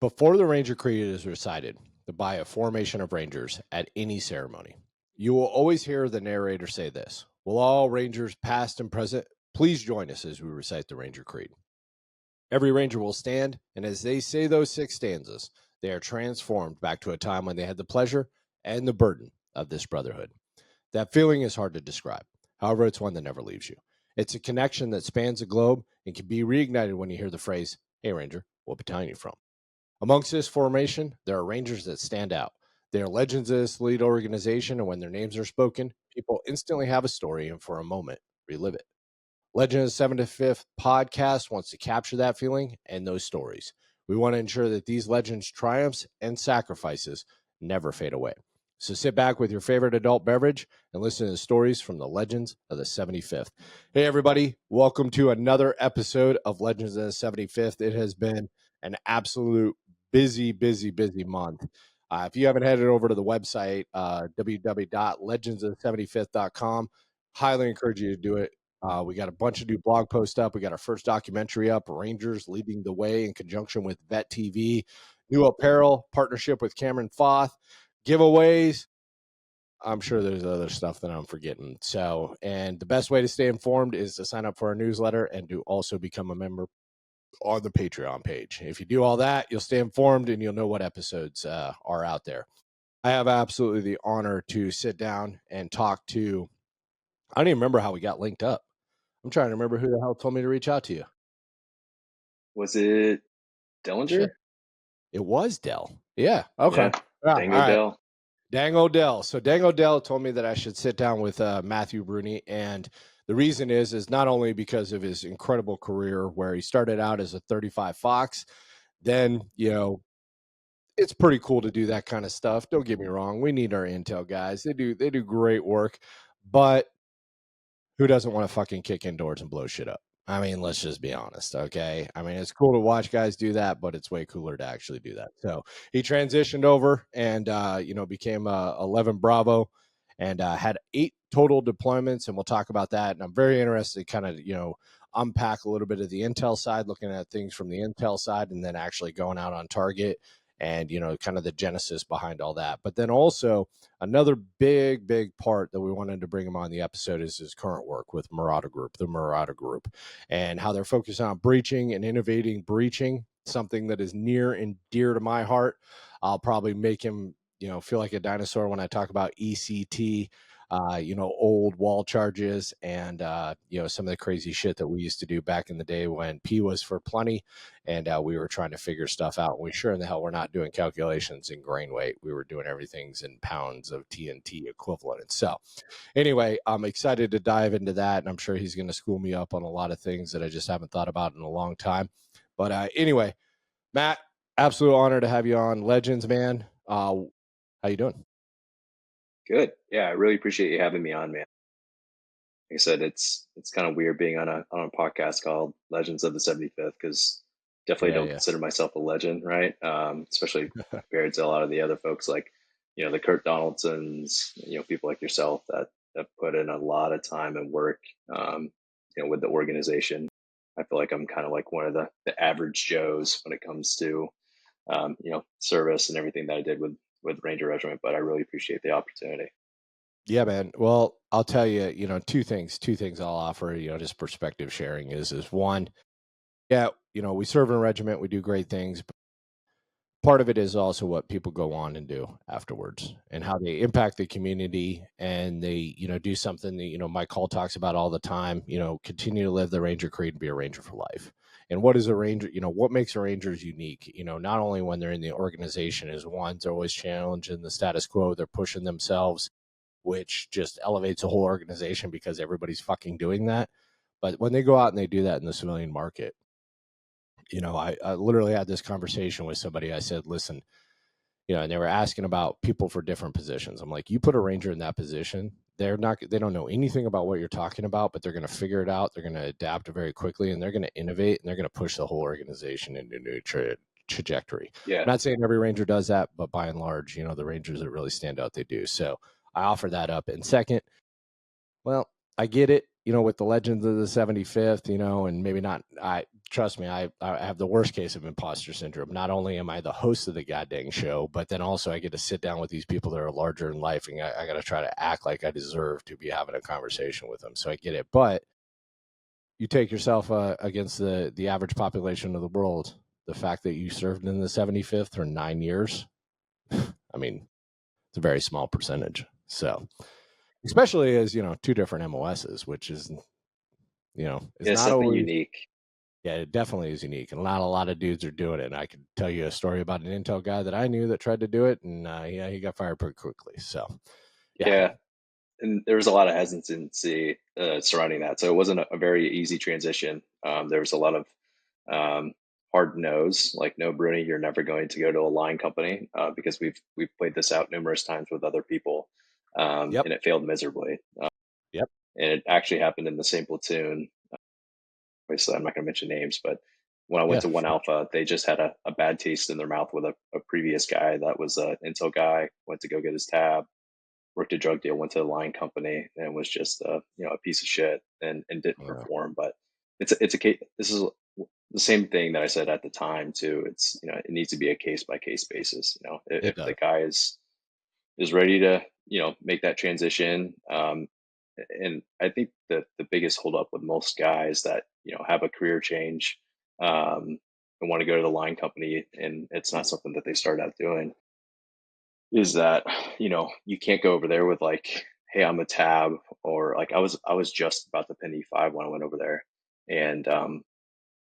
Before the Ranger Creed is recited by a formation of Rangers at any ceremony, you will always hear the narrator say this: "Will all Rangers, past and present, please join us as we recite the Ranger Creed." Every Ranger will stand, and as they say those 6 stanzas, they are transformed back to a time when they had the pleasure and the burden of this brotherhood. That feeling is hard to describe. However, it's one that never leaves you. It's a connection that spans the globe and can be reignited when you hear the phrase, "Hey, Ranger, what battalion are you from?" Amongst this formation, there are Rangers that stand out. They are legends of this elite organization, and when their names are spoken, people instantly have a story and for a moment relive it. Legend of the 75th podcast wants to capture that feeling and those stories. We want to ensure that these legends' triumphs and sacrifices never fade away. So sit back with your favorite adult beverage and listen to the stories from the legends of the 75th. Hey, everybody. Welcome to another episode of Legends of the 75th. It has been an absolute busy month. If you haven't headed over to the website, www.legendsofthe75th.com, highly encourage you to do it. We got a bunch of new blog posts up. We got our first documentary up, Rangers Leading the Way, in conjunction with Vet TV. New apparel, partnership with Cameron Foth, giveaways. I'm sure there's other stuff that I'm forgetting. So, and the best way to stay informed is to sign up for our newsletter and to also become a member on the Patreon page. If you do all that, you'll stay informed and you'll know what episodes are out there. I have absolutely the honor to sit down and talk to, I don't even remember how we got linked up. I'm trying to remember who the hell told me to reach out to you. Was it Dellinger? Shit. It was Dell. Yeah. Okay. Yeah. Dang Odell. Dang Odell. So Dang Odell told me that I should sit down with Matthew Bruni. And the reason is not only because of his incredible career where he started out as a 35 Fox, then, it's pretty cool to do that kind of stuff. Don't get me wrong. We need our intel guys. They do great work, but who doesn't want to fucking kick indoors and blow shit up? I mean, let's just be honest, okay? I mean, it's cool to watch guys do that, but it's way cooler to actually do that. So he transitioned over and, became 11 Bravo and had 8 total deployments, and we'll talk about that. And I'm very interested to kind of, unpack a little bit of the intel side, looking at things from the intel side, and then actually going out on target and, kind of the genesis behind all that. But then also another big part that we wanted to bring him on the episode is his current work with Marauder Group, the Marauder Group, and how they're focused on breaching and innovating breaching, something that is near and dear to my heart. I'll probably make him, feel like a dinosaur when I talk about ECT, old wall charges and, some of the crazy shit that we used to do back in the day when P was for plenty and we were trying to figure stuff out. We sure in the hell were not doing calculations in grain weight. We were doing everything's in pounds of TNT equivalent. So anyway, I'm excited to dive into that. And I'm sure he's going to school me up on a lot of things that I just haven't thought about in a long time. But anyway, Matt, absolute honor to have you on. Legends, man. How you doing? Good. Yeah, I really appreciate you having me on, man. Like I said, it's kind of weird being on a podcast called Legends of the 75th because definitely don't consider myself a legend, right? Especially compared to a lot of the other folks like, the Kurt Donaldsons, people like yourself that put in a lot of time and work, with the organization. I feel like I'm kind of like one of the average Joes when it comes to, service and everything that I did with Ranger Regiment, but I really appreciate the opportunity. Yeah, man. Well, I'll tell you, two things I'll offer, just perspective sharing is one, yeah, we serve in a regiment, we do great things, but part of it is also what people go on and do afterwards and how they impact the community and they, do something that, Mike Hall talks about all the time, continue to live the Ranger Creed and be a Ranger for life. And what is a Ranger, what makes a Rangers unique, not only when they're in the organization is one, they're always challenging the status quo, they're pushing themselves, which just elevates the whole organization because everybody's fucking doing that. But when they go out and they do that in the civilian market, I literally had this conversation with somebody. I said, listen, and they were asking about people for different positions. I'm like, you put a Ranger in that position, they don't know anything about what you're talking about, but they're going to figure it out. They're going to adapt very quickly and they're going to innovate and they're going to push the whole organization into a new trajectory. Yeah. I'm not saying every Ranger does that, but by and large, the Rangers that really stand out, they do. So I offer that up. And second, well, I get it, with the Legends of the 75th, and maybe not, trust me, I have the worst case of imposter syndrome. Not only am I the host of the goddamn show, but then also I get to sit down with these people that are larger in life, and I got to try to act like I deserve to be having a conversation with them. So I get it. But you take yourself against the average population of the world, the fact that you served in the 75th for 9 years, I mean, it's a very small percentage. So, especially as, two different MOSs, which is, is Yeah, not something always, unique. yeah, it definitely is unique. And not a lot of dudes are doing it. And I could tell you a story about an Intel guy that I knew that tried to do it. And yeah, he got fired pretty quickly. So, yeah. Yeah, and there was a lot of hesitancy surrounding that, so it wasn't a very easy transition. There was a lot of um, hard no's, like no, Bruni, you're never going to go to a line company because we've played this out numerous times with other people, Yep. and it failed miserably. Yep. And it actually happened in the same platoon. Obviously, I'm not going to mention names, but when I went Yeah. to One Sure. Alpha, they just had a bad taste in their mouth with a previous guy that was an Intel guy. Went to go get his tab, worked a drug deal, went to a line company, and was just a piece of shit and didn't Yeah. perform. But it's a case. This is the same thing that I said at the time too. It's it needs to be a case by case basis. It If the does. guy is ready to make that transition. And I think that the biggest holdup with most guys that have a career change and want to go to the line company, and it's not something that they start out doing, is that you can't go over there with like, hey, I'm a tab, or like I was just about to pin E5 when I went over there, and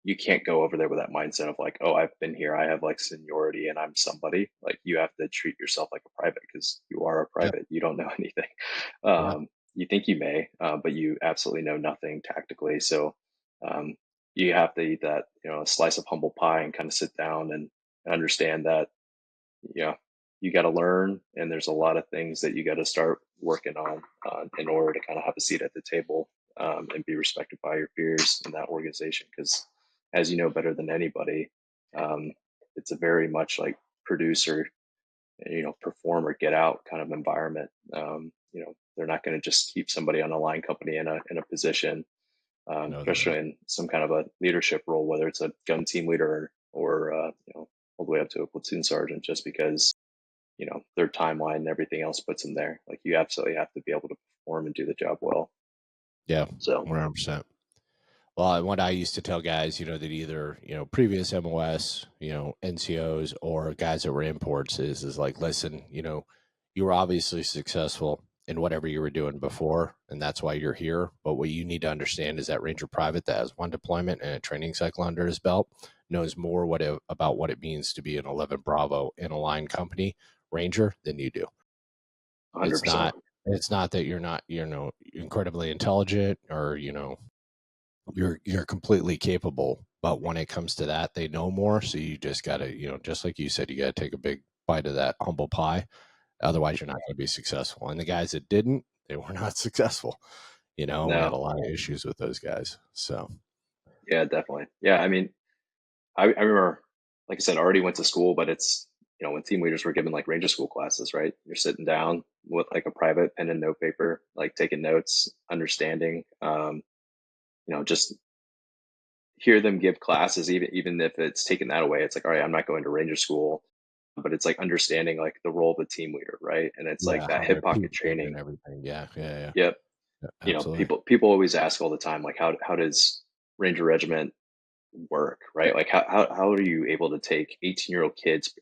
you can't go over there with that mindset of like, oh, I've been here, I have like seniority, and I'm somebody. Like you have to treat yourself like a private because you are a Yep. private. You don't know anything. Yeah. You think you may, but you absolutely know nothing tactically. So um, you have to eat that, slice of humble pie and kind of sit down and understand that you know you got to learn, and there's a lot of things that you got to start working on in order to kind of have a seat at the table and be respected by your peers in that organization. Because as you know better than anybody, um, it's a very much like producer, perform or get out kind of environment. They're not going to just keep somebody on a line company in a position, No, they're especially not. in some kind of a leadership role, whether it's a gun team leader or all the way up to a platoon sergeant, just because their timeline and everything else puts them there. Like you absolutely have to be able to perform and do the job well. Yeah. So 100%. Well, and what I used to tell guys, that either, previous MOS, NCOs or guys that were imports is like, listen, you were obviously successful in whatever you were doing before, and that's why you're here. But what you need to understand is that Ranger Private that has one deployment and a training cycle under his belt knows more about what it means to be an 11 Bravo in a line company Ranger than you do. 100%. It's not it's not that you're not, incredibly intelligent or, you're completely capable, but when it comes to that they know more, so you just got to, just like you said, you got to take a big bite of that humble pie, otherwise you're not going to be successful. And the guys that didn't, they were not successful. We had No. a lot of issues with those guys. So Yeah, definitely. Yeah, I mean, I remember, like I said, I already went to school, but it's when team leaders were given like ranger school classes, right? You're sitting down with like a private pen and note paper, like taking notes, understanding, just hear them give classes, even if it's taken that away. It's like, all right, I'm not going to ranger school, but it's like understanding like the role of the team leader, right? And it's like yeah, that how hip their pocket team leader and training. everything. Yeah, yeah, yeah. Yep. Yeah, absolutely. People always ask all the time, like, how does ranger regiment work, right? Like how are you able to take 18-year-old kids?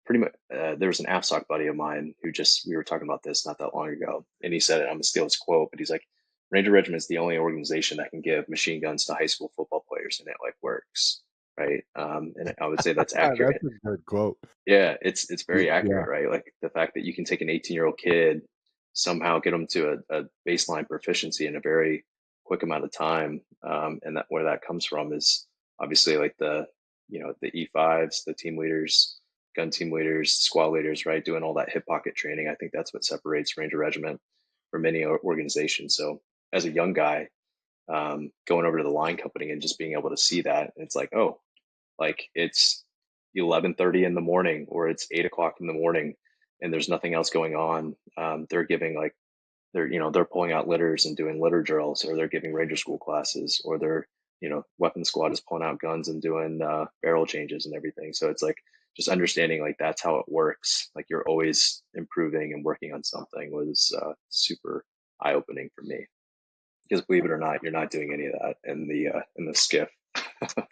Pretty much, there was an AFSOC buddy of mine who we were talking about this not that long ago, and he said it. I'm gonna steal his quote, but he's like, Ranger Regiment is the only organization that can give machine guns to high school football players, and it like works, right? And I would say that's That's accurate. a good quote. Yeah, it's very Yeah, accurate, right? Like the fact that you can take an 18-year-old kid, somehow get them to a baseline proficiency in a very quick amount of time, and that where that comes from is obviously like the E5s, the team leaders, gun team leaders, squad leaders, right? Doing all that hip pocket training. I think that's what separates Ranger Regiment from many organizations. So as a young guy, going over to the line company and just being able to see that, it's like, oh, like it's 11:30 in the morning or it's 8 o'clock in the morning and there's nothing else going on. They're giving like they're pulling out litters and doing litter drills, or they're giving ranger school classes, or they're weapons squad is pulling out guns and doing barrel changes and everything. So it's like just understanding like that's how it works. Like you're always improving and working on something was super eye opening for me. Because believe it or not, you're not doing any of that in the skiff.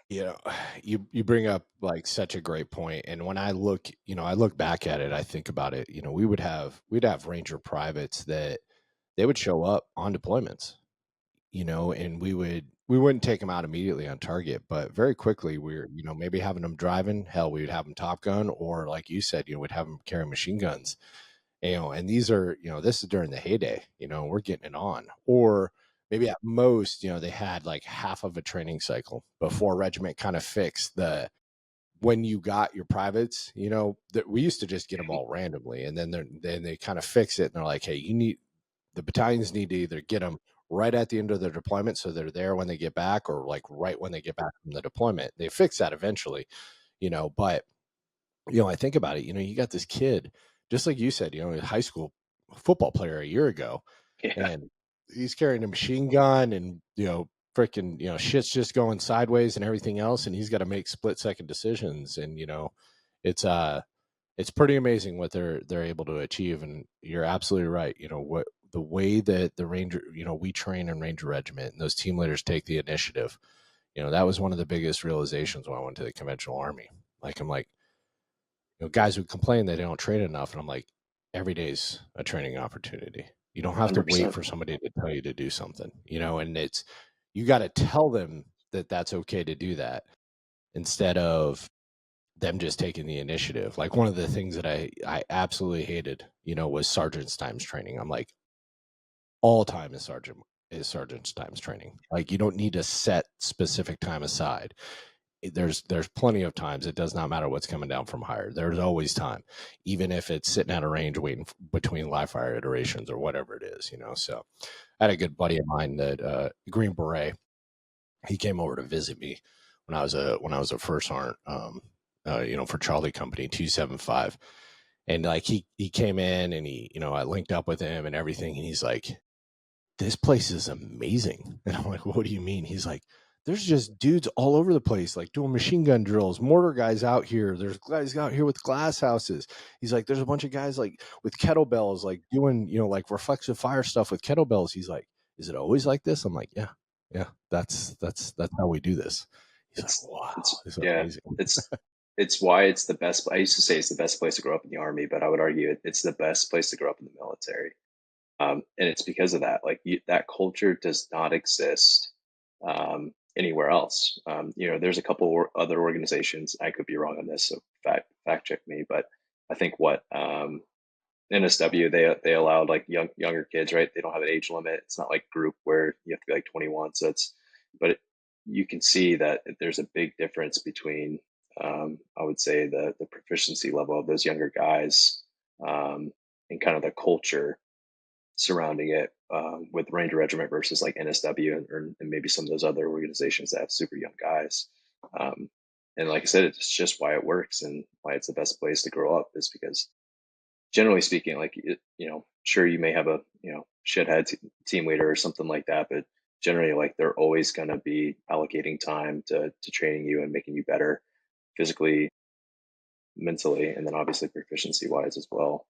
You know, you bring up like such a great point. And when I look, I look back at it, I think about it, we'd have Ranger privates that they would show up on deployments, and we wouldn't take them out immediately on target, but very quickly we're, maybe having them driving, hell, we would have them Top Gun, or like you said, we'd have them carry machine guns, and these are, this is during the heyday, we're getting it on. Or maybe at most, they had like half of a training cycle before regiment kind of fixed the, when you got your privates, that we used to just get them all randomly, and then they kind of fix it, and they're like, hey, the battalions need to either get them right at the end of their deployment so they're there when they get back, or like right when they get back from the deployment. They fix that eventually, but I think about it, you got this kid, just like you said, a high school football player a year ago, Yeah, and he's carrying a machine gun, and, freaking, shit's just going sideways and everything else. And he's got to make split second decisions. And, it's, it's pretty amazing what they're able to achieve. And you're absolutely right. What the way that the Ranger, we train in Ranger Regiment, and those team leaders take the initiative. That was one of the biggest realizations when I went to the conventional army. Like, I'm like, guys would complain that they don't train enough, and I'm like, every day's a training opportunity. You don't have to wait 100%. for somebody to tell you to do something, and you got to tell them that that's okay to do that, instead of them just taking the initiative. Like, one of the things that I absolutely hated, was sergeant's times training. I'm like, all time is sergeant's times training. Like, you don't need to set specific time aside. There's plenty of times. It does not matter what's coming down from higher. There's always time, even if it's sitting at a range waiting between live fire iterations or whatever it is. So I had a good buddy of mine that Green Beret. He came over to visit me when I was a first sergeant, for Charlie Company 275. And like he came in, and I linked up with him and everything, and he's like, this place is amazing. And I'm like, what do you mean? He's like, there's just dudes all over the place, like doing machine gun drills, mortar guys out here. There's guys out here with glass houses. He's like, there's a bunch of guys like with kettlebells, like doing, like reflexive fire stuff with kettlebells. He's like, is it always like this? I'm like, yeah, that's how we do this. He's like, it's wow, it's it's yeah, amazing. it's why it's the best. I used to say it's the best place to grow up in the army, but I would argue it's the best place to grow up in the military. And it's because of that. Like that culture does not exist anywhere else. There's a couple other organizations. I could be wrong on this, so fact check me. But I think what NSW they allowed like younger kids, right? They don't have an age limit. It's not like group where you have to be like 21. So you can see that there's a big difference between I would say the proficiency level of those younger guys and kind of the culture surrounding it with Ranger Regiment versus like NSW and maybe some of those other organizations that have super young guys. Um, and like I said, it's just why it works and why it's the best place to grow up is because generally speaking, like, sure, you may have a, shithead team leader or something like that, but generally like they're always going to be allocating time to training you and making you better physically, mentally, and then obviously proficiency wise as well.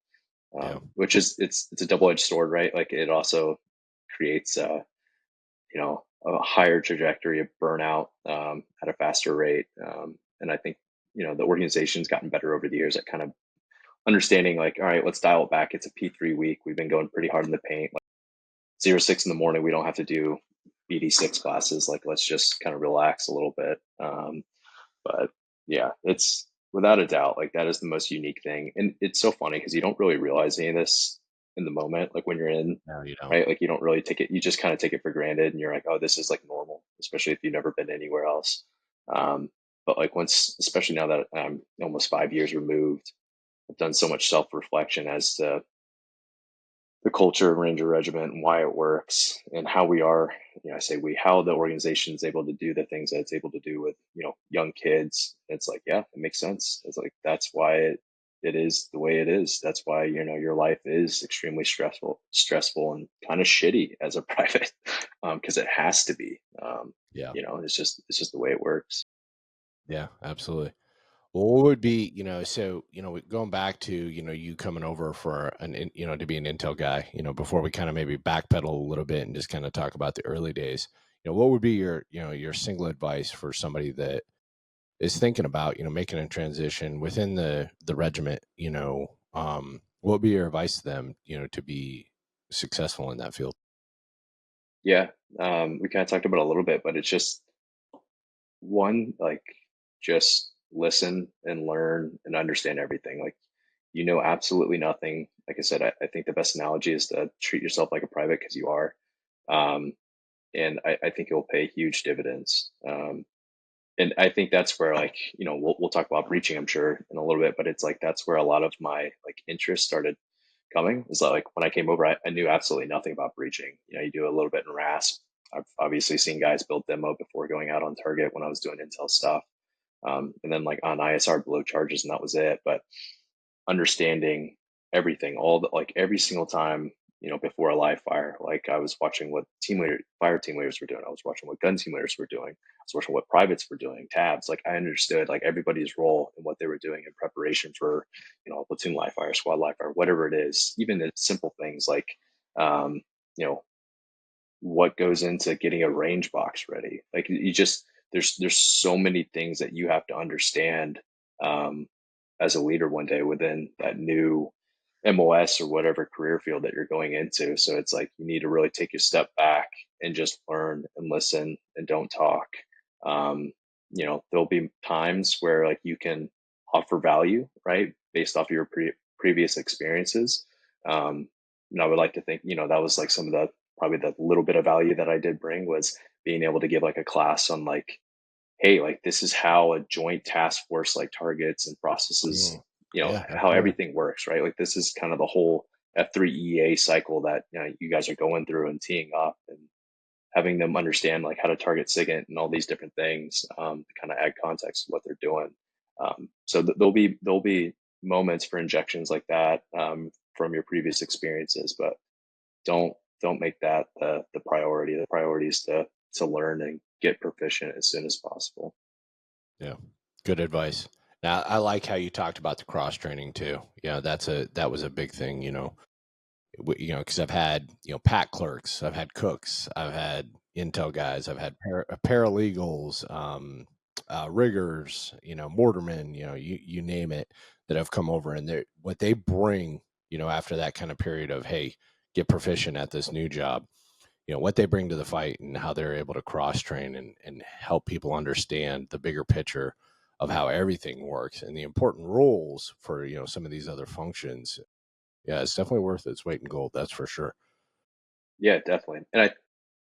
Yeah. Which is it's a double edged sword, right? Like it also creates a higher trajectory of burnout at a faster rate. And I think the organization's gotten better over the years at kind of understanding like, all right, let's dial it back. It's a P3 week. We've been going pretty hard in the paint. Like 06 in the morning, we don't have to do BD6 classes. Like let's just kind of relax a little bit. But yeah, it's without a doubt like that is the most unique thing, and it's so funny because you don't really realize any of this in the moment, like when you're in, No, you don't. right? Like you don't really take it, you just kind of take it for granted, and you're like, oh, this is like normal, especially if you've never been anywhere else. Um, but like once, especially now that I'm almost 5 years removed, I've done so much self reflection as to the culture of Ranger Regiment and why it works and how we are, I say how the organization is able to do the things that it's able to do with, young kids. It's like, yeah, it makes sense. It's like, that's why it is the way it is. That's why, your life is extremely stressful and kind of shitty as a private, because it has to be. Yeah. It's just the way it works. Yeah, absolutely. Well, what would be, so, going back to, you coming over for to be an Intel guy, before we kind of maybe backpedal a little bit and just kind of talk about the early days, what would be your single advice for somebody that is thinking about, making a transition within the regiment, what would be your advice to them, to be successful in that field? Yeah. We kind of talked about it a little bit, but it's just one, like, just listen and learn and understand everything. Like, absolutely nothing. Like I said, I think the best analogy is to treat yourself like a private, because you are. Um, and I think it will pay huge dividends. And I think that's where, like, we'll talk about breaching, I'm sure, in a little bit, but it's like that's where a lot of my like interest started coming. Is that, like, when I came over, I knew absolutely nothing about breaching. You do a little bit in RASP. I've obviously seen guys build demo before going out on target when I was doing Intel stuff. And then, like, on ISR below charges, and that was it. But understanding everything, all the, like, every single time, before a live fire, like, I was watching what fire team leaders were doing. I was watching what gun team leaders were doing. I was watching what privates were doing, tabs. Like, I understood, like, everybody's role and what they were doing in preparation for, a platoon live fire, squad live fire, whatever it is. Even the simple things like, um, you know, what goes into getting a range box ready. Like, you just, there's so many things that you have to understand, um, as a leader one day within that new MOS or whatever career field that you're going into. So it's like you need to really take a step back and just learn and listen and don't talk. Um, there'll be times where, like, you can offer value, right, based off of your previous experiences. And I would like to think, that was like some of the, probably the little bit of value that I did bring, was being able to give like a class on, like, hey, like, this is how a joint task force like targets and processes, Mm. Yeah, how absolutely. everything works, right? Like, this is kind of the whole F3EA cycle that, you guys are going through and teeing up, and having them understand, like, how to target SIGINT and all these different things, to kind of add context to what they're doing. So there'll be moments for injections like that, from your previous experiences, but don't don't make that the priority. The priority is to learn and get proficient as soon as possible. Yeah. Good advice. Now, I like how you talked about the cross training too. That was a big thing, because I've had, pack clerks, I've had cooks, I've had Intel guys, I've had paralegals, riggers, mortarmen, you name it, that have come over, and what they bring, after that kind of period of, hey, get proficient at this new job, what they bring to the fight and how they're able to cross train and help people understand the bigger picture of how everything works and the important roles for, some of these other functions. Yeah, it's definitely worth its weight in gold, that's for sure. Yeah, definitely. And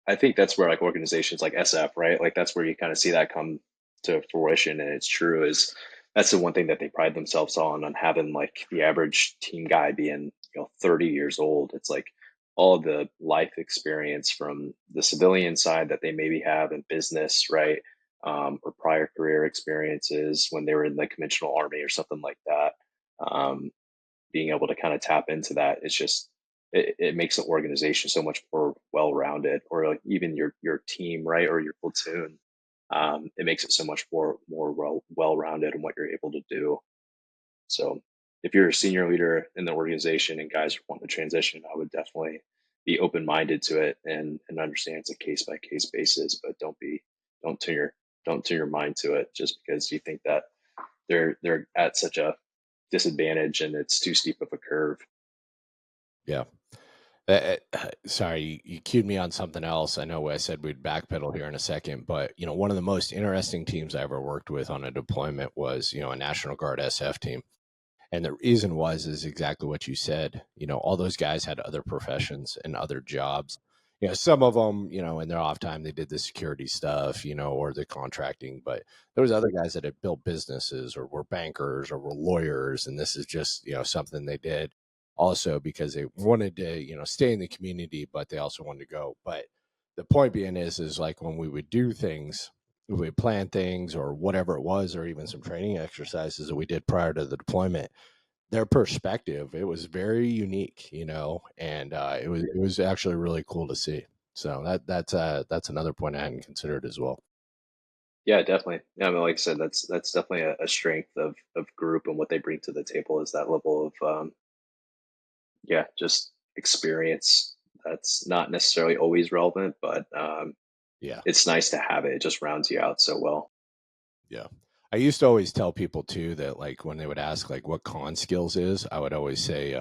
I think that's where, like, organizations like SF, right? Like, that's where you kind of see that come to fruition. And it's true, is that's the one thing that they pride themselves on having, like, the average team guy being, 30 years old. It's like all the life experience from the civilian side that they maybe have in business, right? Or prior career experiences when they were in the conventional army or something like that. Um, Being able to kind of tap into that, it's just, it makes the organization so much more well-rounded, or like even your team, right, or your platoon. It makes it so much more well-rounded in what you're able to do. So if you're a senior leader in the organization and guys want to transition, I would definitely be open-minded to it, and understand it's a case-by-case basis. But don't turn your don't turn your mind to it just because you think that they're at such a disadvantage and it's too steep of a curve. Yeah. Sorry, you cued me on something else. I know I said we'd backpedal here in a second, but one of the most interesting teams I ever worked with on a deployment was, a National Guard SF team. And the reason is exactly what you said. All those guys had other professions and other jobs. Some of them, in their off time, they did the security stuff, or the contracting. But there was other guys that had built businesses or were bankers or were lawyers. And this is just, something they did also because they wanted to, stay in the community, but they also wanted to go. But the point being is like when we would do things, we would plan things or whatever it was, or even some training exercises that we did prior to the deployment, their perspective, it was very unique, you know, and it was actually really cool to see. So that's another point I hadn't considered as well. Yeah, definitely. Yeah, I mean, like I said, that's definitely a strength of group and what they bring to the table is that level of yeah, just experience that's not necessarily always relevant, but Yeah, it's nice to have it. It just rounds you out so well. yeah. I used to always tell people too that like when they would ask like what con skills is, I would always say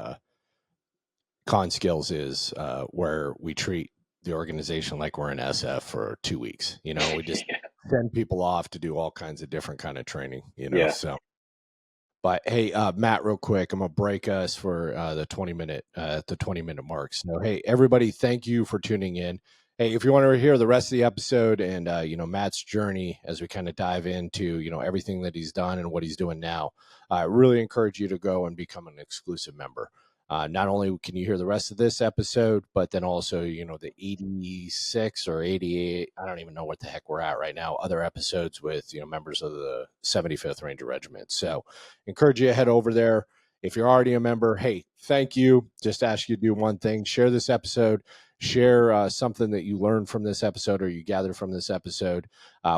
con skills is where we treat the organization like we're in SF for 2 weeks. You know, we just Yeah. send people off to do all kinds of different kind of training. You know, Yeah. so. But hey, Matt, real quick, I'm gonna break us for the 20-minute mark. So hey, everybody, thank you for tuning in. Hey, if you want to hear the rest of the episode and Matt's journey as we kind of dive into everything that he's done and what he's doing now, I really encourage you to go and become an exclusive member. Not only can you hear the rest of this episode, but then also the 86 or 88, I don't even know what the heck we're at right now, other episodes with members of the 75th Ranger Regiment. So encourage you to head over there. If you're already a member, hey, thank you. Just ask you to do one thing: share this episode, share something that you learned from this episode or you gathered from this episode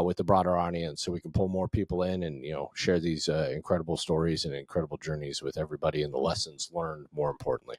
with the broader audience, so we can pull more people in and share these incredible stories and incredible journeys with everybody, and the lessons learned, more importantly.